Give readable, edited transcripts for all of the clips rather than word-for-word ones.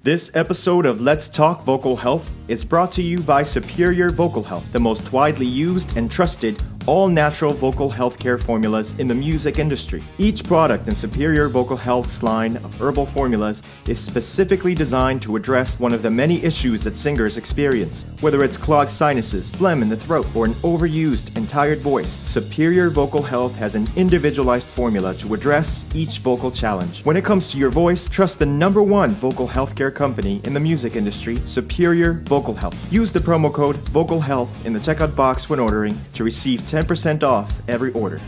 This episode of Let's Talk Vocal Health is brought to you by Superior Vocal Health, the most widely used and trusted all-natural vocal healthcare formulas in the music industry. Each product in Superior Vocal Health's line of herbal formulas is specifically designed to address one of the many issues that singers experience. Whether it's clogged sinuses, phlegm in the throat, or an overused and tired voice, Superior Vocal Health has an individualized formula to address each vocal challenge. When it comes to your voice, trust the #1 vocal healthcare company in the music industry, Superior Vocal Health. Use the promo code Vocal Health in the checkout box when ordering to receive 10% off every order.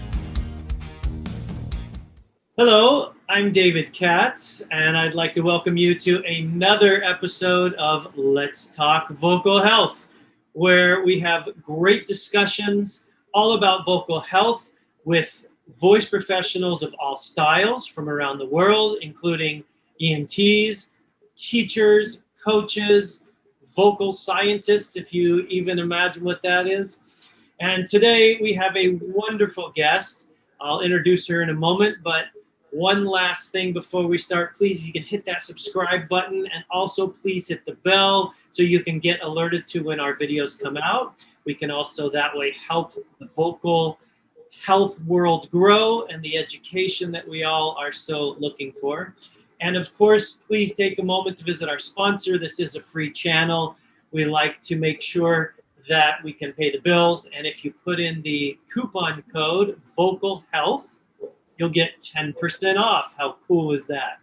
Hello, I'm David Katz, and I'd like to welcome you to another episode of Let's Talk Vocal Health, where we have great discussions all about vocal health with voice professionals of all styles from around the world, including ENTs, teachers, coaches, vocal scientists, if you even imagine what that is. And today we have a wonderful guest. I'll introduce her in a moment, but one last thing before we start, please, if you can hit that subscribe button, and also please hit the bell so you can get alerted to when our videos come out. We can also that way help the vocal health world grow and the education that we all are so looking for. And of course, please take a moment to visit our sponsor. This is a free channel. We like to make sure that we can pay the bills. And if you put in the coupon code Vocal Health, you'll get 10% off. How cool is that?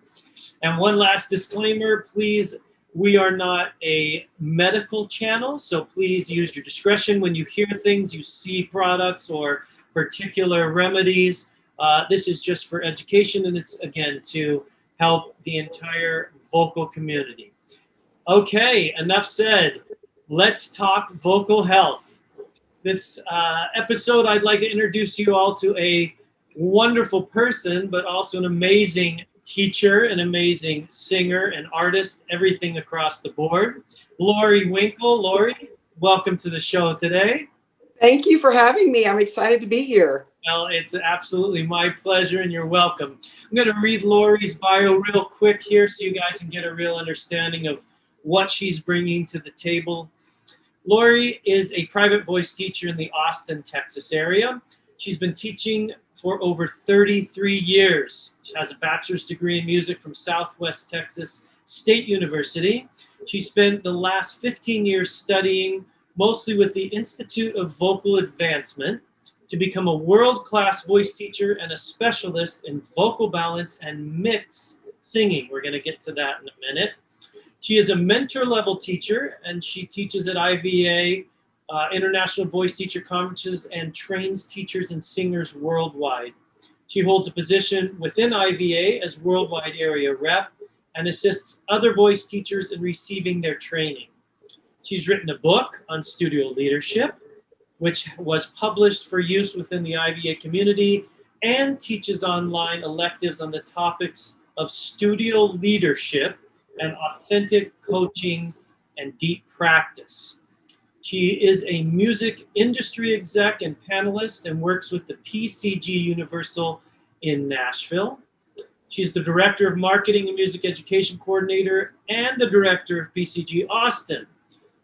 And one last disclaimer, please, we are not a medical channel, so please use your discretion when you hear things, you see products or particular remedies. This is just for education, and it's, again, to help the entire vocal community. Okay, enough said. Let's talk vocal health. This episode, I'd like to introduce you all to a wonderful person, but also an amazing teacher, an amazing singer, an artist, everything across the board. Laurie Winkel. Laurie, welcome to the show today. Thank you for having me. I'm excited to be here. Well, it's absolutely my pleasure, and you're welcome. I'm going to read Laurie's bio real quick here so you guys can get a real understanding of what she's bringing to the table. Laurie is a private voice teacher in the Austin, Texas area. She's been teaching for over 33 years. She has a bachelor's degree in music from Southwest Texas State University. She spent the last 15 years studying mostly with the Institute of Vocal Advancement to become a world-class voice teacher and a specialist in vocal balance and mix singing. We're going to get to that in a minute. She is a mentor-level teacher, and she teaches at IVA International Voice Teacher Conferences and trains teachers and singers worldwide. She holds a position within IVA as Worldwide Area Rep and assists other voice teachers in receiving their training. She's written a book on studio leadership, which was published for use within the IVA community, and teaches online electives on the topics of studio leadership and authentic coaching and deep practice. She is a music industry exec and panelist and works with the PCG Universal in Nashville. She's the director of marketing and music education coordinator and the director of PCG Austin.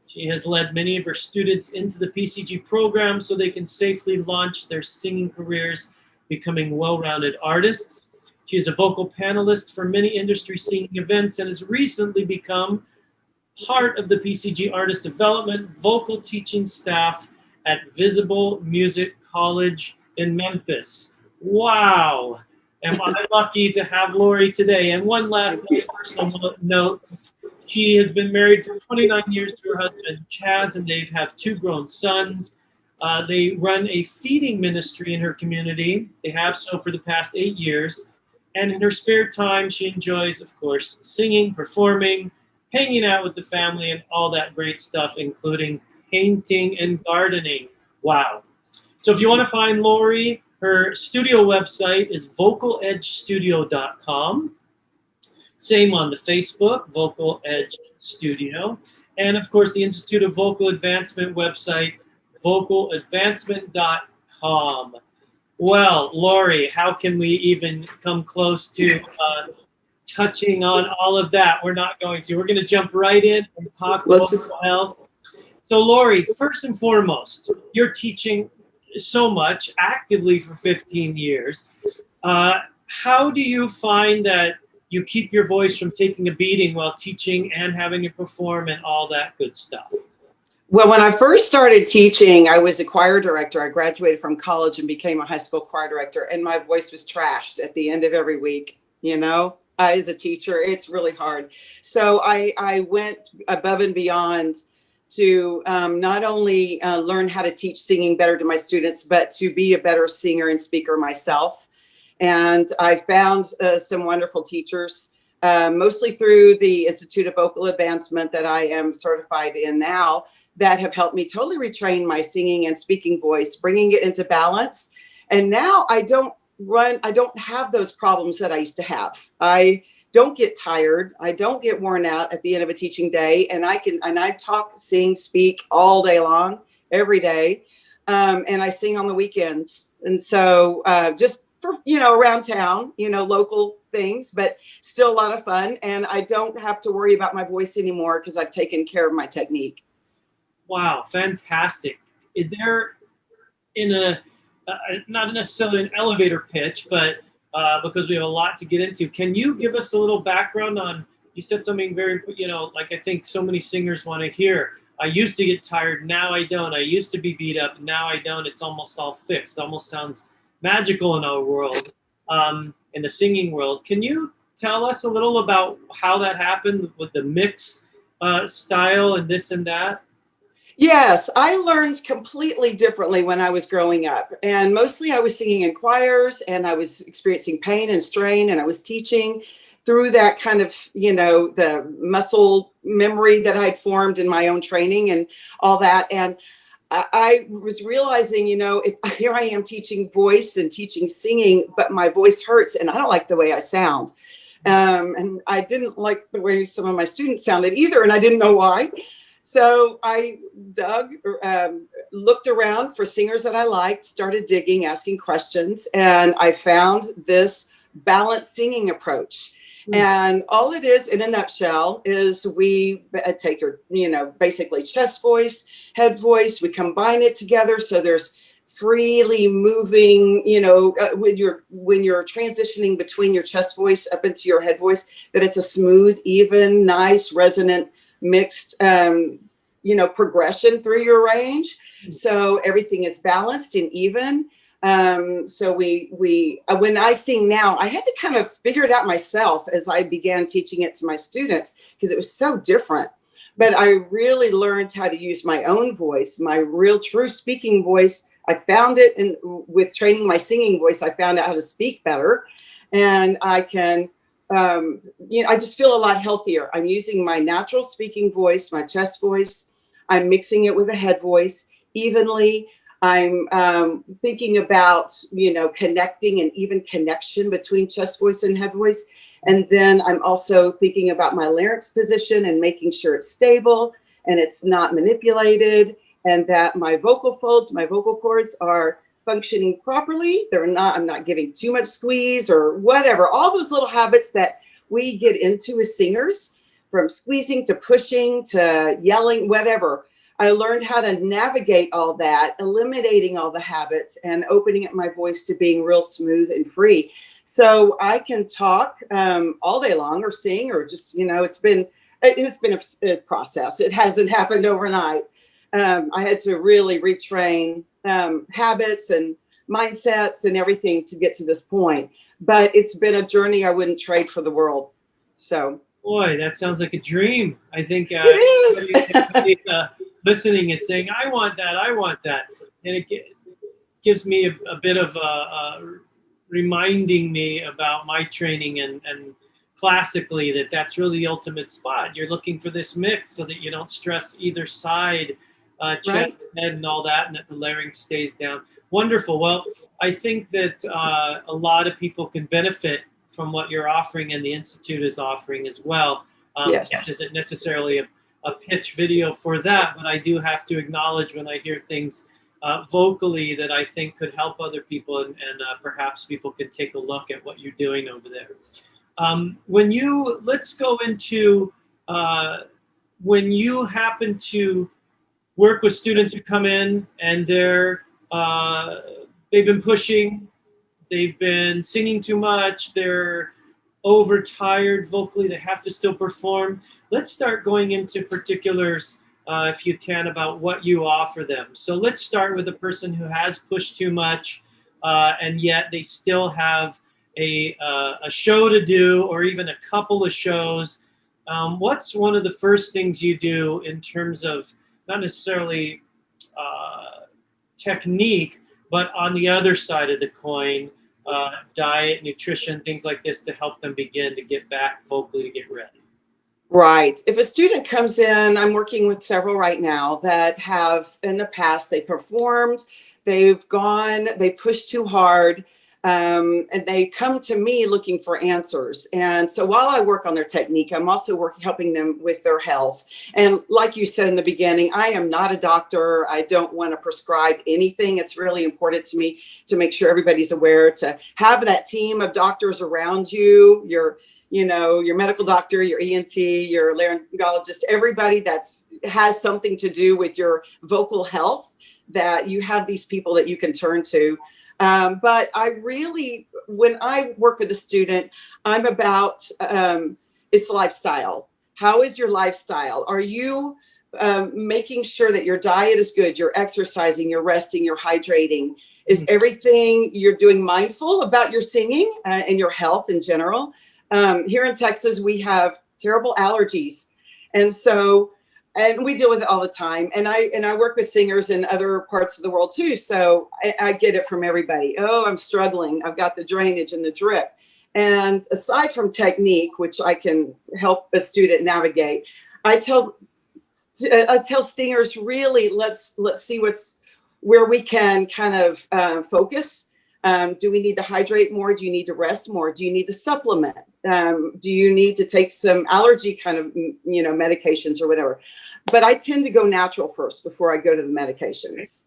She has led many of her students into the PCG program so they can safely launch their singing careers, becoming well-rounded artists. She is a vocal panelist for many industry singing events and has recently become part of the PCG Artist Development vocal teaching staff at Visible Music College in Memphis. Wow! Am I lucky to have Laurie today? And one last personal note. She has been married for 29 years to her husband, Chaz, and they have 2 grown sons. They run a feeding ministry in her community. They have so for the past 8 years. And in her spare time, she enjoys, of course, singing, performing, hanging out with the family, and all that great stuff, including painting and gardening. Wow. So if you want to find Laurie, her studio website is vocaledgestudio.com. Same on the Facebook, Vocal Edge Studio. And of course, the Institute of Vocal Advancement website, vocaladvancement.com. Well, Laurie, how can we even come close to touching on all of that. We're not going to. We're going to jump right in and talk Let's vocal health. So, Laurie, first and foremost, you're teaching so much actively for 15 years. How do you find that you keep your voice from taking a beating while teaching and having to perform and all that good stuff? Well, when I first started teaching, I was a choir director. I graduated from college and became a high school choir director, and my voice was trashed at the end of every week. You know, as a teacher, it's really hard. So I went above and beyond to not only learn how to teach singing better to my students, but to be a better singer and speaker myself. And I found some wonderful teachers, mostly through the Institute of Vocal Advancement that I am certified in now, that have helped me totally retrain my singing and speaking voice, bringing it into balance. And now I don't have those problems that I used to have. I don't get tired. I don't get worn out at the end of a teaching day. And I talk, sing, speak all day long, every day. And I sing on the weekends. And so just for, around town, local things, but still a lot of fun. And I don't have to worry about my voice anymore because I've taken care of my technique. Wow, fantastic. Is there not necessarily an elevator pitch, but because we have a lot to get into, can you give us a little background on, you said something very, like I think so many singers want to hear. I used to get tired, now I don't. I used to be beat up, now I don't. It's almost all fixed. It almost sounds magical in our world, in the singing world. Can you tell us a little about how that happened with the mix style and this and that? Yes, I learned completely differently when I was growing up. And mostly I was singing in choirs and I was experiencing pain and strain, and I was teaching through that kind of, the muscle memory that I'd formed in my own training and all that. And I was realizing, if here I am teaching voice and teaching singing, but my voice hurts and I don't like the way I sound. And I didn't like the way some of my students sounded either, and I didn't know why. So I looked around for singers that I liked, started digging, asking questions, and I found this balanced singing approach. And all it is, in a nutshell, is we take your, basically chest voice, head voice, we combine it together so there's freely moving, when you're transitioning between your chest voice up into your head voice, that it's a smooth, even, nice, resonant, mixed, progression through your range. So everything is balanced and even. So when I sing now, I had to kind of figure it out myself as I began teaching it to my students because it was so different. But I really learned how to use my own voice, my real true speaking voice. I found it with training my singing voice, I found out how to speak better. And I can, I just feel a lot healthier. I'm using my natural speaking voice, my chest voice. I'm mixing it with a head voice evenly. I'm thinking about, connecting and even connection between chest voice and head voice. And then I'm also thinking about my larynx position and making sure it's stable and it's not manipulated, and that my vocal folds, my vocal cords are functioning properly. I'm not giving too much squeeze or whatever. All those little habits that we get into as singers, from squeezing to pushing to yelling, whatever. I learned how to navigate all that, eliminating all the habits and opening up my voice to being real smooth and free. So I can talk all day long or sing or just, it's been a process. It hasn't happened overnight. I had to really retrain habits and mindsets and everything to get to this point. But it's been a journey I wouldn't trade for the world. So. Boy, that sounds like a dream. I think it is. Listening is saying, I want that, and it gives me a bit of reminding me about my training and classically that's really the ultimate spot. You're looking for this mix so that you don't stress either side, chest, right. head, and all that, and that the larynx stays down. Wonderful. Well, I think that a lot of people can benefit from what you're offering and the Institute is offering as well. Yes. Isn't necessarily a pitch video for that, but I do have to acknowledge when I hear things vocally that I think could help other people, and perhaps people could take a look at what you're doing over there. Let's go into when you happen to work with students who come in and they've been pushing, they've been singing too much, they're overtired vocally, they have to still perform. Let's start going into particulars, if you can, about what you offer them. So let's start with a person who has pushed too much, and yet they still have a show to do, or even a couple of shows. What's one of the first things you do in terms of not necessarily technique, but on the other side of the coin, diet, nutrition, things like this, to help them begin to get back vocally, to get ready? Right. If a student comes in, I'm working with several right now that have in the past, they performed, they pushed too hard, and they come to me looking for answers. And so while I work on their technique, I'm also helping them with their health. And like you said in the beginning, I am not a doctor. I don't want to prescribe anything. It's really important to me to make sure everybody's aware, to have that team of doctors around you, your medical doctor, your ENT, your laryngologist, everybody has something to do with your vocal health, that you have these people that you can turn to. But when I work with a student, I'm about, it's lifestyle. How is your lifestyle? Are you making sure that your diet is good, you're exercising, you're resting, you're hydrating? Is everything you're doing mindful about your singing and your health in general? Here in Texas, we have terrible allergies. And we deal with it all the time. And I work with singers in other parts of the world too. So I get it from everybody. Oh, I'm struggling. I've got the drainage and the drip. And aside from technique, which I can help a student navigate, I tell singers, really, let's see where we can kind of focus. Do we need to hydrate more? Do you need to rest more? Do you need to supplement? Do you need to take some allergy kind of, medications or whatever? But I tend to go natural first before I go to the medications.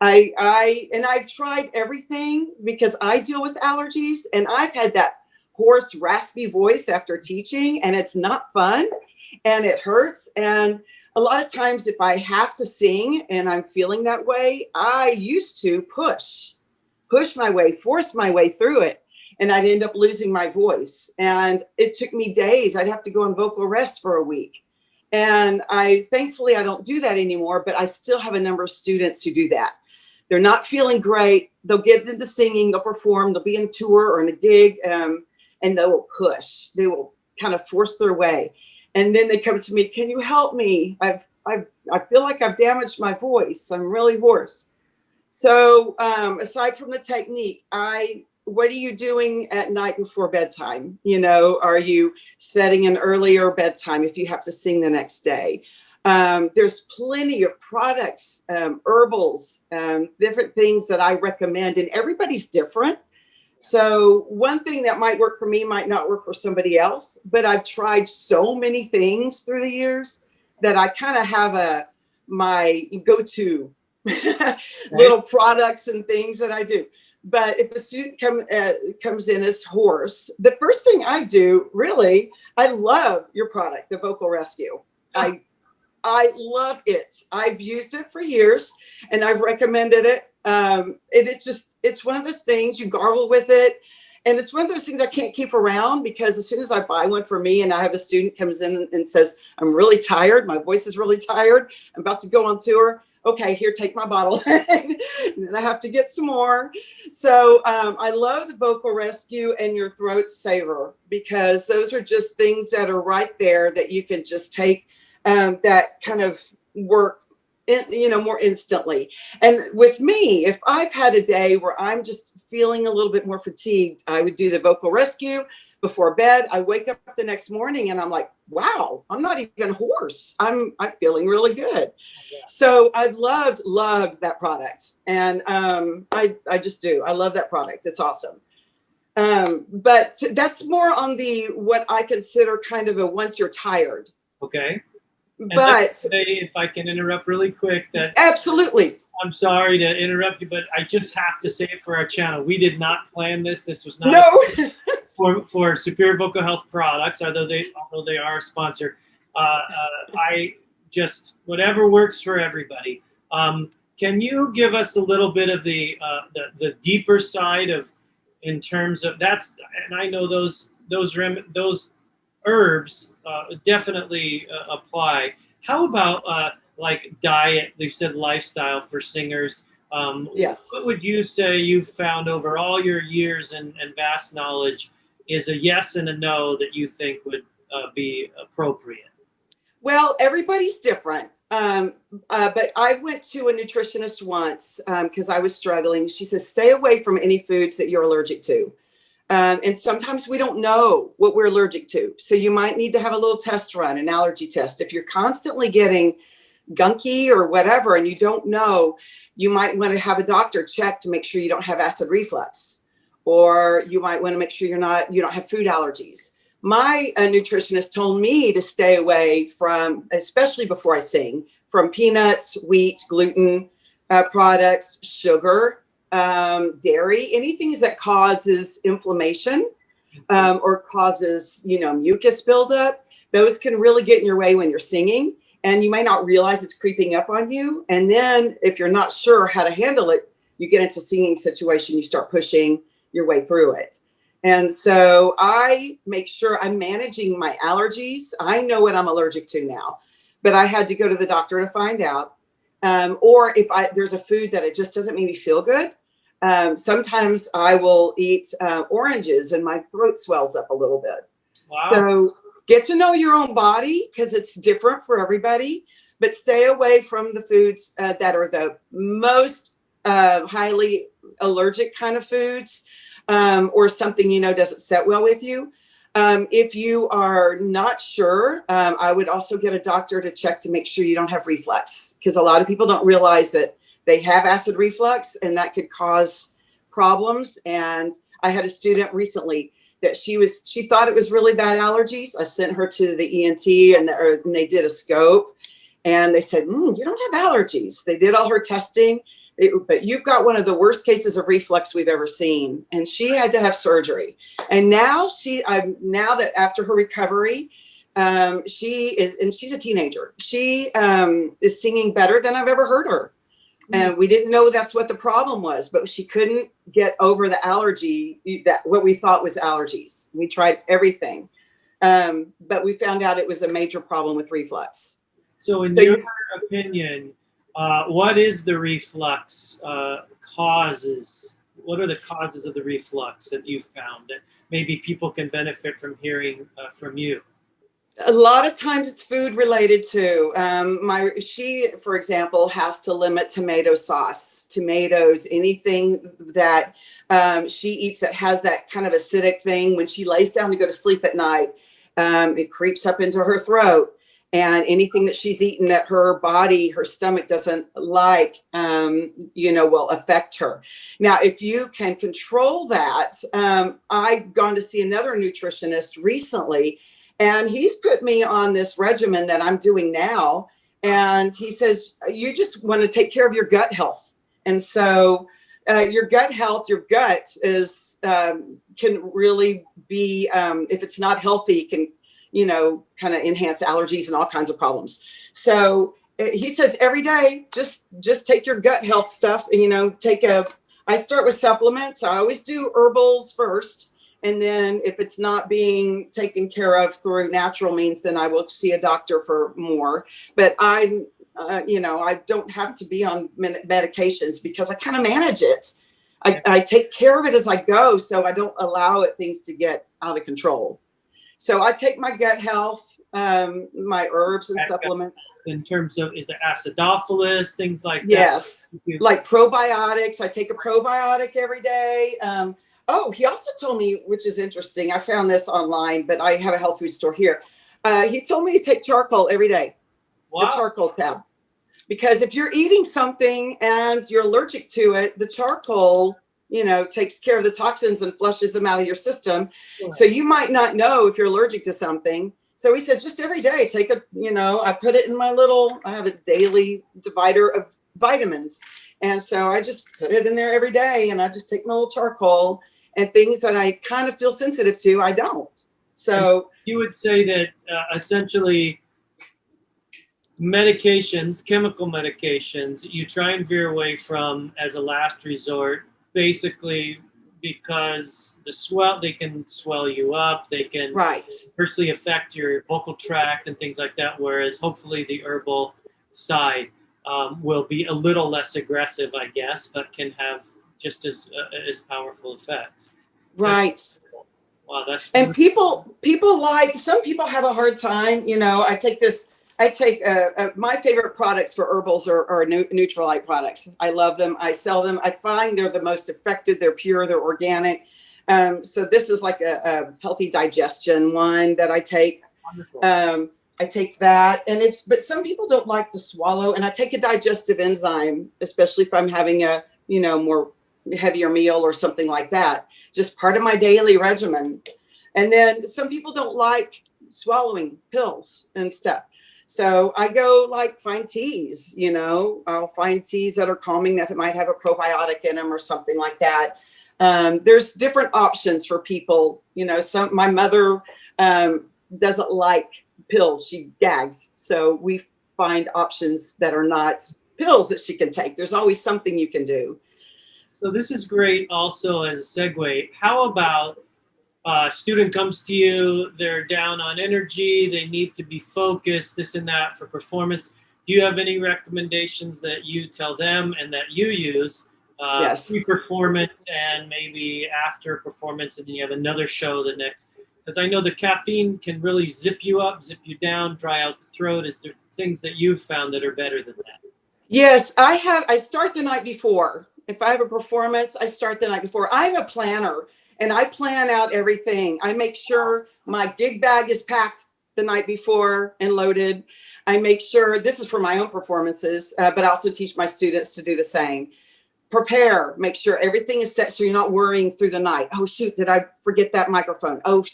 I've tried everything because I deal with allergies, and I've had that hoarse, raspy voice after teaching, and it's not fun and it hurts. And a lot of times if I have to sing and I'm feeling that way, I used to push my way, force my way through it. And I'd end up losing my voice. And it took me days. I'd have to go on vocal rest for a week. And thankfully, I don't do that anymore, but I still have a number of students who do that. They're not feeling great. They'll get into singing, they'll perform, they'll be in a tour or in a gig, and they will push. They will kind of force their way. And then they come to me, can you help me? I feel like I've damaged my voice. I'm really hoarse. So aside from the technique, what are you doing at night before bedtime? Are you setting an earlier bedtime if you have to sing the next day? There's plenty of products, herbals, different things that I recommend, and everybody's different. So one thing that might work for me might not work for somebody else, but I've tried so many things through the years that I kind of have my go-to little products and things that I do. But if a student comes in as hoarse, the first thing I do, really, I love your product, the Vocal Rescue. I love it. I've used it for years and I've recommended it. It's one of those things, you gargle with it. And it's one of those things I can't keep around, because as soon as I buy one for me and I have a student comes in and says, I'm really tired, my voice is really tired, I'm about to go on tour. Okay, here, take my bottle. And then I have to get some more. So I love the Vocal Rescue and your Throat Saver, because those are just things that are right there that you can just take that kind of work more instantly. And with me, if I've had a day where I'm just feeling a little bit more fatigued, I would do the Vocal Rescue before bed. I wake up the next morning and I'm like, wow, I'm not even hoarse. I'm feeling really good. Yeah. So I've loved that product. And I just do. I love that product. It's awesome. But that's more on what I consider kind of a once you're tired. Okay. But if I can interrupt really quick, absolutely. I'm sorry to interrupt you, but I just have to say it for our channel. We did not plan this. This was not no. for Superior Vocal Health products, although they are a sponsor. I just, whatever works for everybody. Can you give us a little bit of the deeper side of, in terms of that's, and I know those herbs definitely apply. How about like diet? You said lifestyle for singers. Yes. What would you say you've found over all your years and vast knowledge is a yes and a no that you think would be appropriate? Well, everybody's different. But I went to a nutritionist once because I was struggling. She says, stay away from any foods that you're allergic to. And sometimes we don't know what we're allergic to. So you might need to have a little test run, an allergy test. If you're constantly getting gunky or whatever, and you don't know, you might want to have a doctor check to make sure you don't have acid reflux, or you might want to make sure you don't have food allergies. My nutritionist told me to stay away from, especially before I sing, from peanuts, wheat, gluten products, sugar, dairy, anything that causes inflammation or causes, mucus buildup. Those can really get in your way when you're singing, and you might not realize it's creeping up on you. And then if you're not sure how to handle it, you get into a singing situation, you start pushing your way through it. And so I make sure I'm managing my allergies. I know what I'm allergic to now, but I had to go to the doctor to find out. Or if there's a food that it just doesn't make me feel good. Sometimes I will eat oranges and my throat swells up a little bit. Wow. So get to know your own body because it's different for everybody, but stay away from the foods that are the most highly allergic kind of foods. Or something doesn't set well with you. If you are not sure, I would also get a doctor to check to make sure you don't have reflux, because a lot of people don't realize that they have acid reflux and that could cause problems. And I had a student recently that she thought it was really bad allergies. I sent her to the ENT and they did a scope and they said, you don't have allergies. They did all her testing. But you've got one of the worst cases of reflux we've ever seen. And she had to have surgery. And now now that after her recovery, she's a teenager. She is singing better than I've ever heard her. And we didn't know that's what the problem was, but she couldn't get over the allergy, what we thought was allergies. We tried everything. But we found out it was a major problem with reflux. So in your opinion, what is the reflux causes? What are the causes of the reflux that you've found that maybe people can benefit from hearing from you? A lot of times it's food related too. She, for example, has to limit tomato sauce, tomatoes, anything that she eats that has that kind of acidic thing. When she lays down to go to sleep at night, it creeps up into her throat. And anything that she's eaten that her body, her stomach doesn't like, will affect her. Now, if you can control that, I've gone to see another nutritionist recently, and he's put me on this regimen that I'm doing now. And he says, you just want to take care of your gut health. And so your gut health, your gut is can really be, if it's not healthy, can kind of enhance allergies and all kinds of problems. So he says every day, just take your gut health stuff. I start with supplements. I always do herbals first. And then if it's not being taken care of through natural means, then I will see a doctor for more. But I don't have to be on medications because I kind of manage it. I take care of it as I go, so I don't allow things to get out of control. So I take my gut health, my herbs and supplements. In terms of, is it acidophilus, things like that? Yes, like probiotics. I take a probiotic every day. He also told me, which is interesting, I found this online, but I have a health food store here. He told me to take charcoal every day. Wow. The charcoal tab. Because if you're eating something and you're allergic to it, the charcoal takes care of the toxins and flushes them out of your system. Right. So you might not know if you're allergic to something. So he says, just every day, take I put it in I have a daily divider of vitamins. And so I just put it in there every day and I just take my little charcoal and things that I kind of feel sensitive to, I don't. So you would say that essentially medications, chemical medications, you try and veer away from as a last resort, basically because they can swell you up, they can right. personally affect your vocal tract and things like that, whereas hopefully the herbal side will be a little less aggressive, I guess, but can have just as powerful effects. Right. Wow, that's and people like, some people have a hard time, you know. I take my favorite products for herbals are Nutrilite products. I love them. I sell them. I find they're the most effective. They're pure. They're organic. So this is like a healthy digestion one that I take. wonderful. I take that, but some people don't like to swallow, and I take a digestive enzyme, especially if I'm having a, more heavier meal or something like that, just part of my daily regimen. And then some people don't like swallowing pills and stuff. So I go find teas, I'll find teas that are calming that might have a probiotic in them or something like that. There's different options for people. My mother doesn't like pills. She gags. So we find options that are not pills that she can take. There's always something you can do. So this is great also as a segue. How about a student comes to you, they're down on energy, they need to be focused, this and that for performance. Do you have any recommendations that you tell them and that you use Yes. pre-performance and maybe after performance, and then you have another show the next? Because I know the caffeine can really zip you up, zip you down, dry out the throat. Is there things that you've found that are better than that? Yes, I start the night before. If I have a performance, I start the night before. I'm a planner, and I plan out everything. I make sure my gig bag is packed the night before and loaded. I make sure, this is for my own performances, but I also teach my students to do the same. Prepare, make sure everything is set so you're not worrying through the night. Oh, shoot, did I forget that microphone? Oh,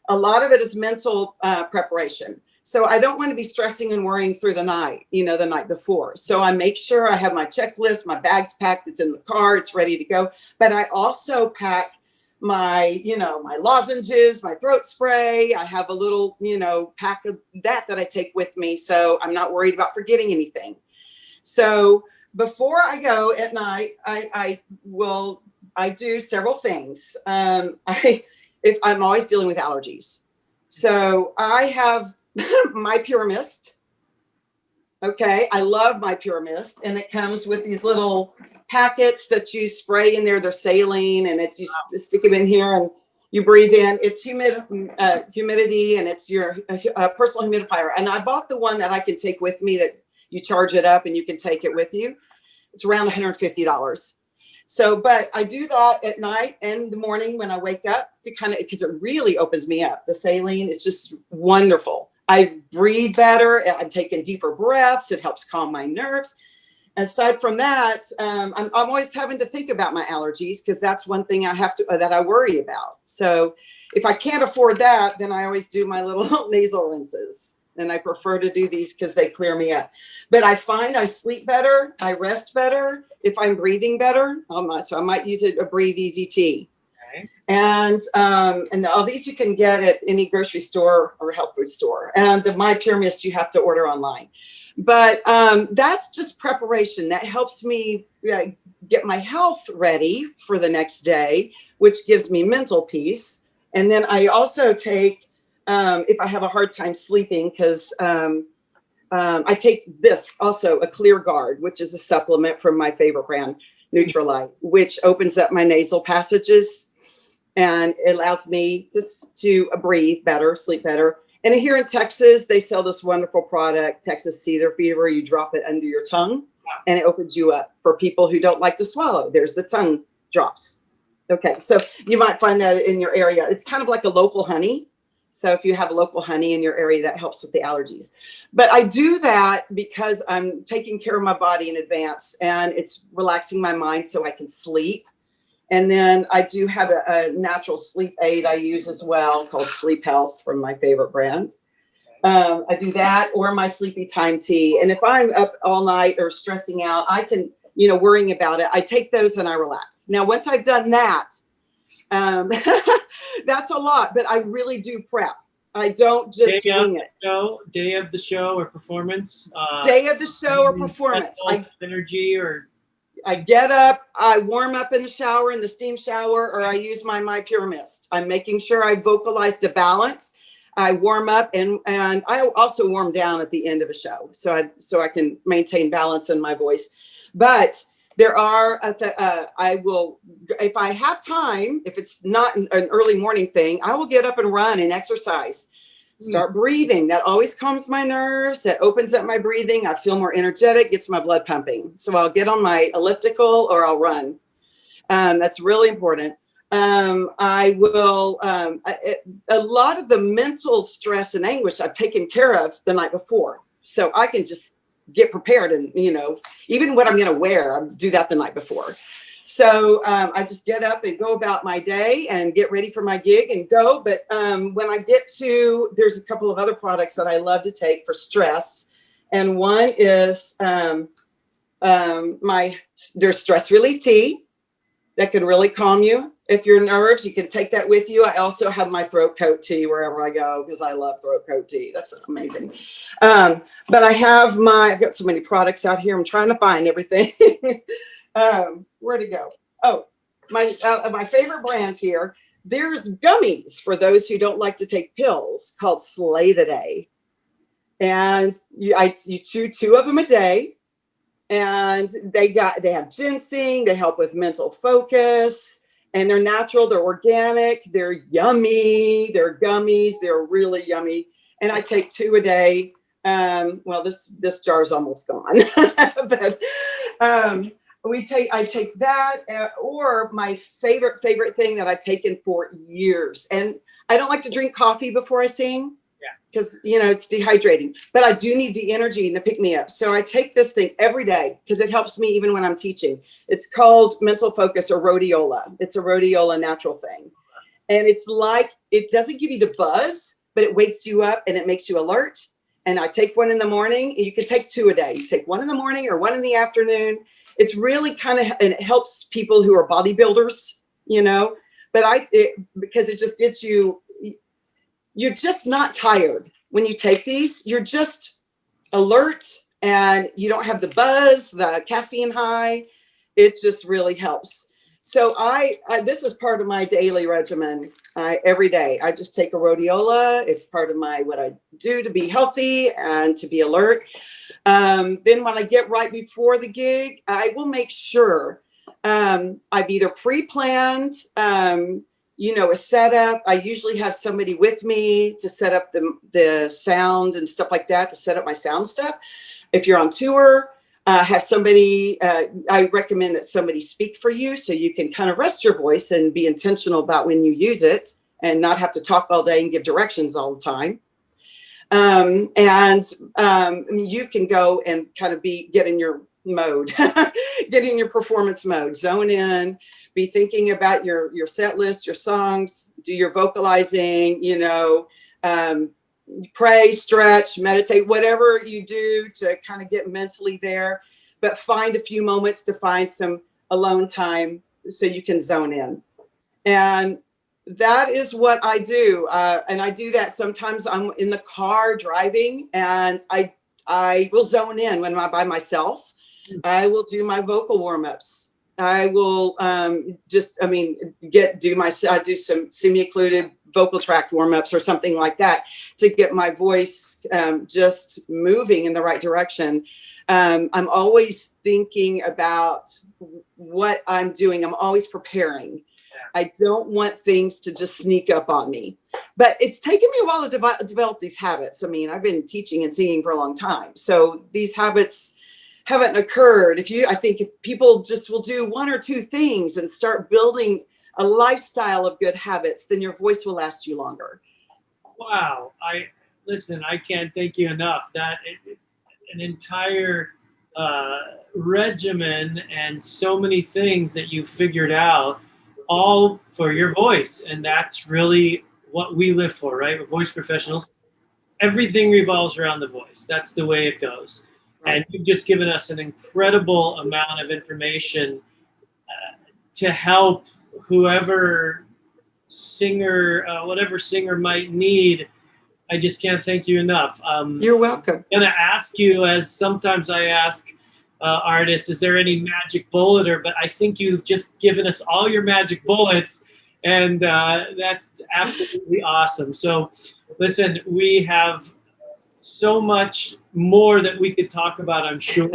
a lot of it is mental preparation. So I don't want to be stressing and worrying through the night, the night before. So I make sure I have my checklist, my bag's packed, it's in the car, it's ready to go. But I also pack my, my lozenges, my throat spray. I have a little, pack of that I take with me. So I'm not worried about forgetting anything. So before I go at night, I do several things. I'm always dealing with allergies. So I have my Pure Mist. Okay, I love my Pure Mist, and it comes with these little packets that you spray in there. They're saline, and you stick them in here, and you breathe in. It's humidity, and it's your personal humidifier. And I bought the one that I can take with me, that you charge it up and you can take it with you. It's around $150. So, but I do that at night and the morning when I wake up because it really opens me up. The saline, it's just wonderful. I breathe better. I'm taking deeper breaths. It helps calm my nerves. Aside from that, I'm always having to think about my allergies, because that's one thing that I worry about. So if I can't afford that, then I always do my little nasal rinses. And I prefer to do these because they clear me up. But I find I sleep better, I rest better if I'm breathing better. So I might use a Breathe Easy tea. Okay. And all these you can get at any grocery store or health food store. And the My Pure Mist you have to order online. But that's just preparation. That helps me get my health ready for the next day, which gives me mental peace. And then I also take, if I have a hard time sleeping, because I take this also, a Clear Guard, which is a supplement from my favorite brand, Nutrilite, which opens up my nasal passages and it allows me to breathe better, sleep better. And here in Texas, they sell this wonderful product, Texas Cedar Fever. You drop it under your tongue and it opens you up. For people who don't like to swallow, there's the tongue drops. Okay, so you might find that in your area. It's kind of like a local honey. So if you have a local honey in your area, that helps with the allergies. But I do that because I'm taking care of my body in advance, and it's relaxing my mind so I can sleep. And then I do have a natural sleep aid I use as well, called Sleep Health, from my favorite brand. I do that, or my Sleepy Time tea. And if I'm up all night or stressing out, I can, worrying about it, I take those and I relax. Now, once I've done that, That's a lot, but I really do prep. I don't just wing it. Day of the show or performance. Day of the show or performance. Energy or. I get up, I warm up in the shower, in the steam shower, or I use my Pure Mist. I'm making sure I vocalize the balance. I warm up and I also warm down at the end of a show, so I can maintain balance in my voice. But there are I will, if I have time, if it's not an early morning thing, I will get up and run and exercise. Start breathing. That always calms my nerves. That opens up my breathing. I feel more energetic, gets my blood pumping. So I'll get on my elliptical or I'll run. That's really important. I will, a lot of the mental stress and anguish I've taken care of the night before. So I can just get prepared and, even what I'm going to wear, I do that the night before. So I just get up and go about my day and get ready for my gig and go. But when I get to, there's a couple of other products that I love to take for stress. And one is there's stress relief tea that can really calm you. If you're nervous, you can take that with you. I also have my throat coat tea wherever I go because I love throat coat tea. That's amazing. But I've got so many products out here. I'm trying to find everything. Where'd it go? Oh, my favorite brand here. There's gummies for those who don't like to take pills called Slay the Day. And you chew 2 of them a day. And they have ginseng. They help with mental focus. And they're natural. They're organic. They're yummy. They're gummies. They're really yummy. And I take 2 a day. Well, this jar's almost gone. But I take that, or my favorite thing that I've taken for years. And I don't like to drink coffee before I sing. Because, it's dehydrating, but I do need the energy to pick me up. So I take this thing every day because it helps me even when I'm teaching. It's called Mental Focus or rhodiola. It's a rhodiola natural thing. And it's like, it doesn't give you the buzz, but it wakes you up and it makes you alert. And I take 1 in the morning. You can take 2 a day. You take 1 in the morning or 1 in the afternoon. It's really and it helps people who are bodybuilders, but because it just gets you, you're just not tired when you take these. You're just alert and you don't have the buzz, the caffeine high. It just really helps. So this is part of my daily regimen. Every day I just take a rhodiola. It's part of what I do to be healthy and to be alert. Then when I get right before the gig, I will make sure I've either pre-planned a setup. I usually have somebody with me to set up the sound and stuff like that, to set up my sound stuff. If you're on tour, have somebody, I recommend that somebody speak for you so you can kind of rest your voice and be intentional about when you use it and not have to talk all day and give directions all the time. You can go and kind of get in your mode, get in your performance mode, zone in, be thinking about your set list, your songs, do your vocalizing, pray, stretch, meditate, whatever you do to kind of get mentally there, but find a few moments to find some alone time so you can zone in. And that is what I do. And I do that sometimes I'm in the car driving and I will zone in when I'm by myself. I will do my vocal warm-ups. I will I do some semi-occluded vocal tract warm-ups or something like that to get my voice just moving in the right direction. I'm always thinking about what I'm doing. I'm always preparing. I don't want things to just sneak up on me. But it's taken me a while to develop these habits. I mean, I've been teaching and singing for a long time. So these habits haven't occurred. I think if people just will do 1 or 2 things and start building a lifestyle of good habits, then your voice will last you longer. Wow. I can't thank you enough. An entire regimen and so many things that you figured out, all for your voice. And that's really what we live for, right? We're voice professionals. Everything revolves around the voice. That's the way it goes. Right. And you've just given us an incredible amount of information to help whoever singer, whatever singer might need, I just can't thank you enough. You're welcome. I'm going to ask you, as sometimes I ask artists, is there any magic bullet? But I think you've just given us all your magic bullets, and that's absolutely awesome. So listen, we have so much more that we could talk about, I'm sure,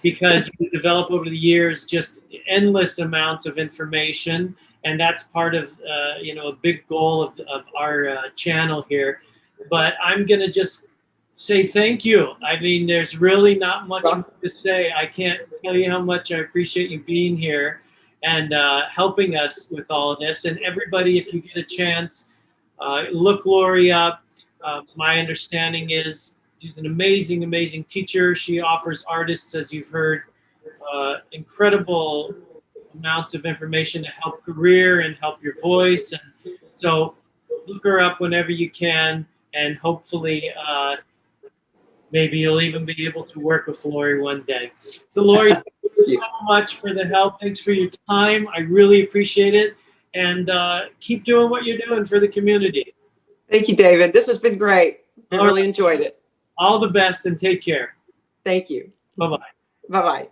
because you develop over the years just endless amounts of information, and that's part of a big goal of our channel here. But I'm going to just say thank you. I mean, there's really not much to say. I can't tell you how much I appreciate you being here and helping us with all of this. And everybody, if you get a chance, look Laurie up. My understanding is she's an amazing, amazing teacher. She offers artists, as you've heard, incredible amounts of information to help career and help your voice. And so look her up whenever you can. And hopefully, maybe you'll even be able to work with Laurie one day. So, Laurie, thank you so much for the help. Thanks for your time. I really appreciate it. And keep doing what you're doing for the community. Thank you, David. This has been great. I really enjoyed it. All the best and take care. Thank you. Bye-bye. Bye-bye.